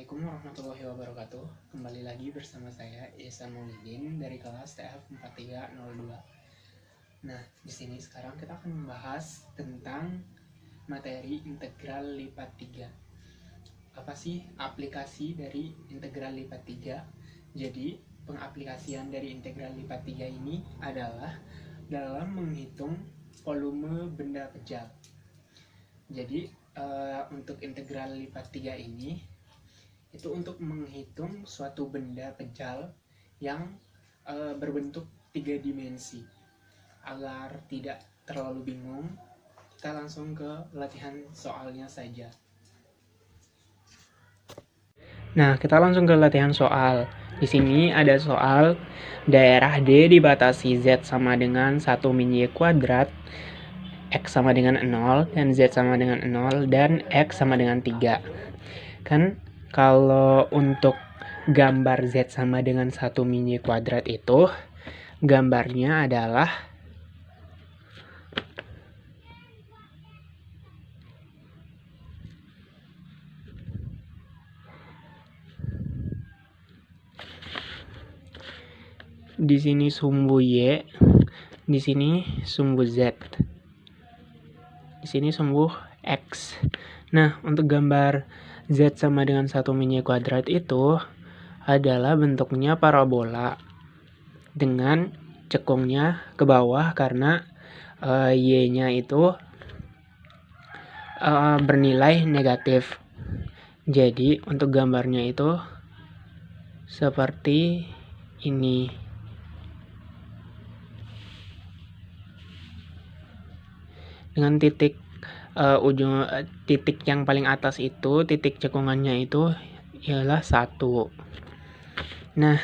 Assalamualaikum warahmatullahi wabarakatuh. Kembali lagi bersama saya Ihsan Maulidin dari kelas TF 4302. Nah, di sini sekarang kita akan membahas tentang materi integral lipat 3. Apa sih aplikasi dari integral lipat 3? Jadi, pengaplikasian dari integral lipat 3 ini adalah dalam menghitung volume benda pejal. Jadi, untuk integral lipat 3 ini itu untuk menghitung suatu benda pejal yang berbentuk 3 dimensi. Agar tidak terlalu bingung, kita langsung ke latihan soalnya saja. Nah, kita langsung ke latihan soal. Di sini ada soal daerah D dibatasi Z sama dengan 1 min Y kuadrat, X sama dengan 0, dan Z sama dengan 0, dan X sama dengan 3. Kan kalau untuk gambar Z sama dengan 1 min Y kuadrat itu, gambarnya adalah di sini sumbu Y, di sini sumbu Z, di sini sumbu X. Nah, untuk gambar Z sama dengan 1 min Y kuadrat itu adalah bentuknya parabola dengan cekungnya ke bawah karena Y-nya itu bernilai negatif. Jadi untuk gambarnya itu seperti ini. Dengan titik ujung titik yang paling atas itu, titik cekungannya itu ialah 1. Nah,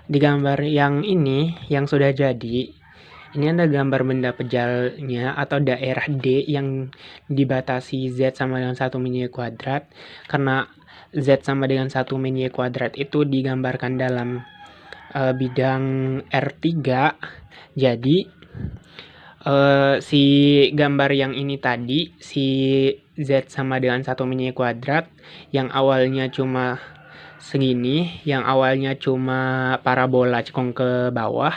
di gambar yang ini yang sudah jadi, ini ada gambar benda pejalnya atau daerah D yang dibatasi Z sama dengan 1 min Y kuadrat. Karena Z sama dengan 1 min Y kuadrat itu digambarkan dalam bidang R3, jadi si gambar yang ini tadi, si Z sama dengan 1 min Y kuadrat, yang awalnya cuma segini, yang awalnya cuma parabola cekung ke bawah,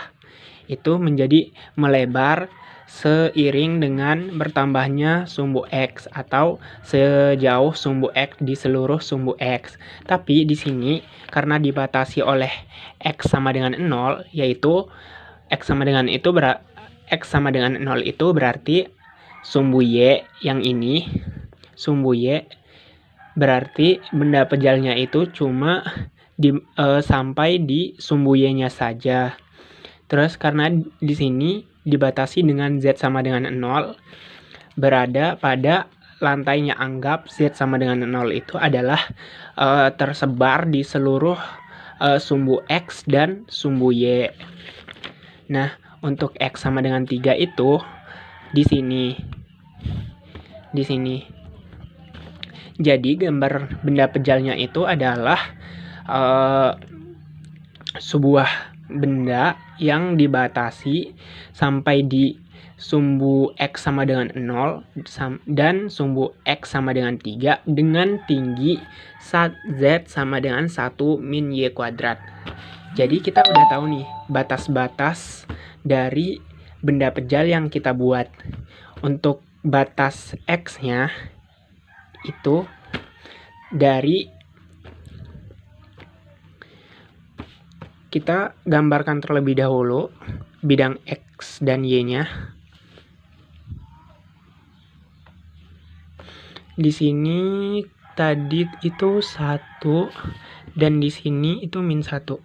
itu menjadi melebar seiring dengan bertambahnya sumbu X atau sejauh sumbu X di seluruh sumbu X. Tapi di sini karena dibatasi oleh X sama dengan 0, yaitu X sama dengan 0 itu berarti sumbu Y yang ini, sumbu Y berarti benda pejalnya itu cuma sampai di sumbu Y-nya saja. Terus karena di sini dibatasi dengan Z sama dengan 0, berada pada lantainya. Anggap Z sama dengan 0 itu adalah tersebar di seluruh sumbu X dan sumbu Y. Nah, untuk X sama dengan 3 itu di sini. Jadi gambar benda pejalnya itu adalah sebuah benda yang dibatasi sampai di sumbu X sama dengan 0 dan sumbu X sama dengan 3 dengan tinggi Z sama dengan 1 min Y kuadrat. Jadi kita udah tahu nih batas-batas dari benda pejal yang kita buat. Untuk batas X-nya itu dari kita gambarkan terlebih dahulu bidang X dan Y-nya. Di sini tadi itu 1 dan di sini itu min 1.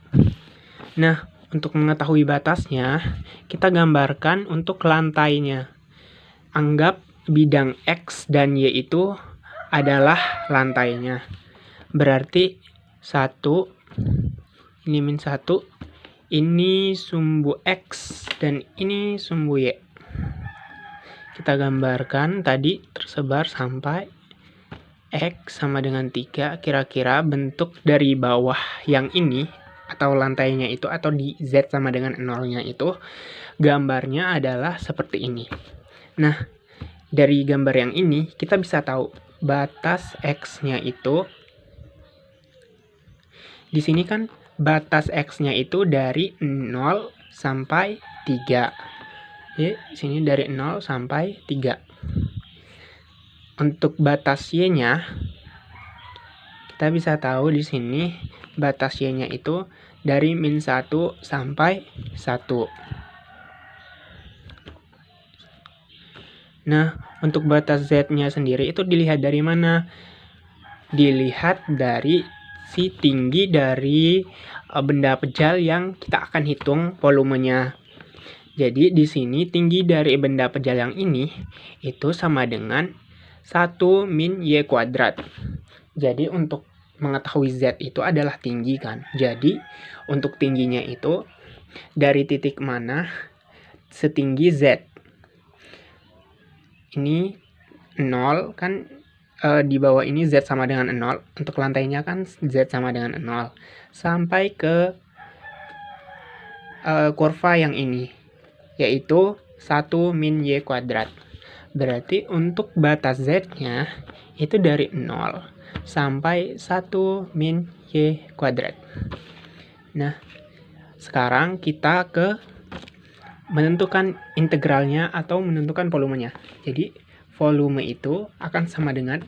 Nah, untuk mengetahui batasnya, kita gambarkan untuk lantainya. Anggap bidang X dan Y itu adalah lantainya. Berarti 1, ini min 1, ini sumbu X, dan ini sumbu Y. Kita gambarkan tadi tersebar sampai X sama dengan 3, kira-kira bentuk dari bawah yang ini, atau lantainya itu, atau di Z sama dengan 0-nya itu, gambarnya adalah seperti ini. Nah, dari gambar yang ini, kita bisa tahu batas X-nya itu di sini kan batas X-nya itu dari 0 sampai 3. Di sini dari 0 sampai 3. Untuk batas Y-nya, kita bisa tahu di sini batas Y-nya itu dari -1 sampai 1. Nah, untuk batas Z-nya sendiri itu dilihat dari mana? Dilihat dari si tinggi dari benda pejal yang kita akan hitung volumenya. Jadi di sini tinggi dari benda pejal yang ini itu sama dengan 1 min Y kuadrat. Jadi untuk mengetahui Z itu adalah tinggi kan. Jadi untuk tingginya itu dari titik mana setinggi Z. Ini 0 kan, di bawah ini Z sama dengan 0. Untuk lantainya kan Z sama dengan 0. Sampai ke kurva yang ini, yaitu 1 min Y kuadrat. Berarti untuk batas Z-nya itu dari 0 sampai 1 min Y kuadrat. Nah, sekarang kita ke menentukan integralnya atau menentukan volumenya. Jadi, volume itu akan sama dengan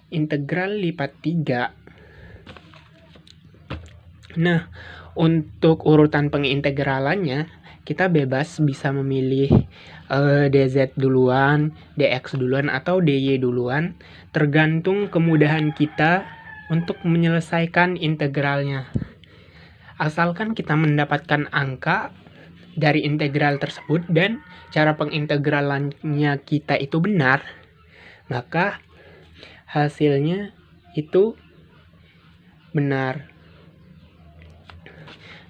integral lipat 3. Nah, untuk urutan pengintegralannya, kita bebas bisa memilih dz duluan, dx duluan, atau dy duluan, tergantung kemudahan kita untuk menyelesaikan integralnya. Asalkan kita mendapatkan angka dari integral tersebut dan cara pengintegralannya kita itu benar, maka hasilnya itu benar.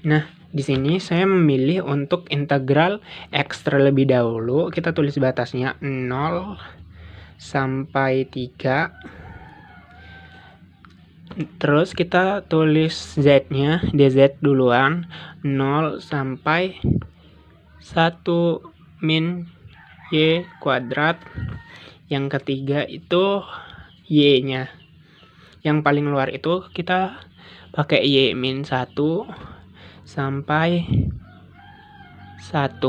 Nah, di sini saya memilih untuk integral X terlebih dahulu. Kita tulis batasnya 0 sampai 3. Terus kita tulis Z-nya, dz duluan, 0 sampai 1 min Y kuadrat. Yang ketiga itu Y-nya. Yang paling luar itu kita pakai Y min 1 sampai 1.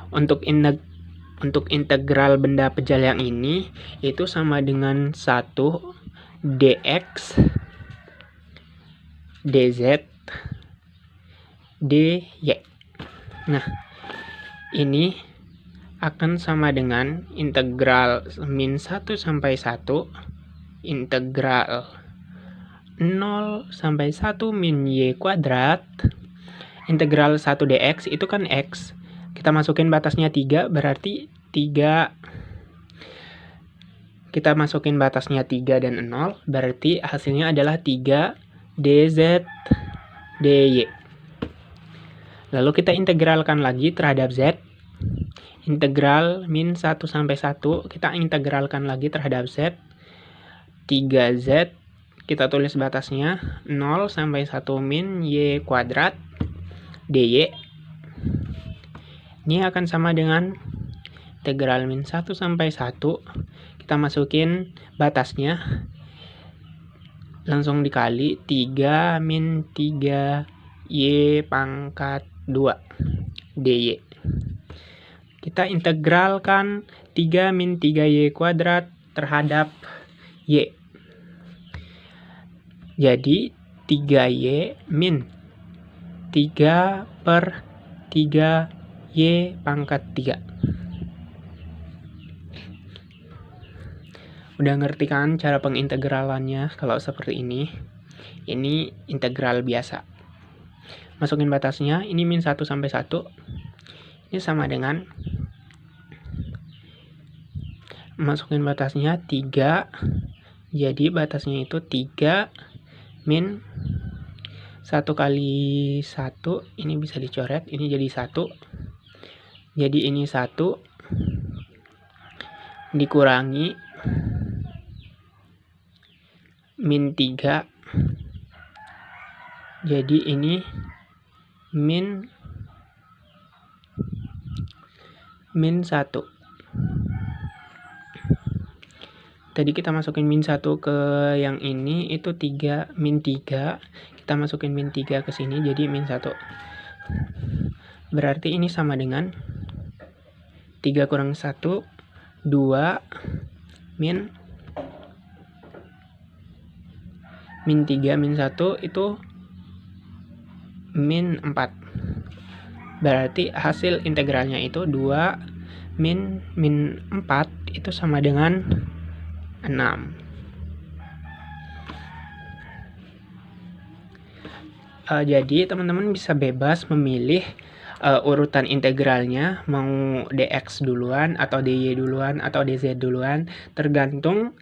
Untuk integral benda pejal yang ini itu sama dengan 1 dx dz dy. Nah, ini akan sama dengan integral min 1 sampai 1, integral 0 sampai 1 min Y kuadrat, integral 1 dx itu kan X. Kita masukin batasnya 3, berarti 3. Kita masukin batasnya 3 dan 0, berarti hasilnya adalah 3 dz dy. Lalu kita integralkan lagi terhadap Z. Integral min 1 sampai 1, kita integralkan lagi terhadap Z. 3Z, kita tulis batasnya 0 sampai 1 min Y kuadrat dy. Ini akan sama dengan integral min 1 sampai 1. Kita masukin batasnya, langsung dikali 3 min 3 Y pangkat 2 dy. Kita integralkan 3 min 3Y kuadrat terhadap Y. Jadi 3Y min 3 per 3Y pangkat 3. Udah ngerti kan cara pengintegralannya kalau seperti ini? Ini integral biasa. Masukin batasnya, ini min 1 sampai 1. Ini sama dengan, masukin batasnya 3. Jadi batasnya itu 3 min 1 kali 1. Ini bisa dicoret, ini jadi 1. Jadi ini 1 dikurangi min 3. Jadi ini min 1. tadi kita masukin min 1 ke yang ini, itu 3, min 3. Kita masukin min 3 ke sini, jadi min 1. Berarti ini sama dengan 3 kurang 1, 2, min 3, min 1 itu min 4. Berarti hasil integralnya itu 2 min 4 itu sama dengan 6. Jadi teman-teman bisa bebas memilih urutan integralnya, mau dx duluan atau dy duluan atau dz duluan, tergantung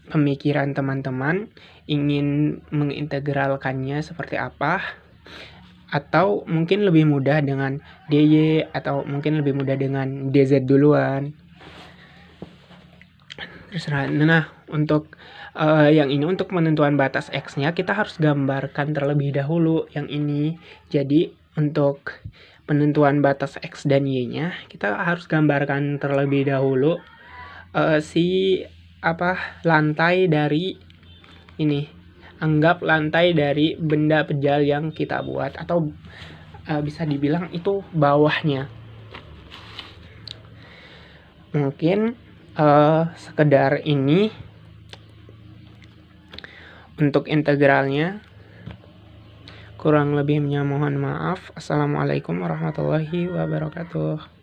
pemikiran teman-teman ingin mengintegralkannya seperti apa, atau mungkin lebih mudah dengan dy atau mungkin lebih mudah dengan dz duluan, terserah. Nah, untuk yang ini untuk penentuan batas x-nya kita harus gambarkan terlebih dahulu yang ini. Jadi untuk penentuan batas x dan y-nya kita harus gambarkan terlebih dahulu lantai dari ini. Anggap lantai dari benda pejal yang kita buat, atau bisa dibilang itu bawahnya. Mungkin sekedar ini untuk integralnya. Kurang lebihnya mohon maaf. Assalamualaikum warahmatullahi wabarakatuh.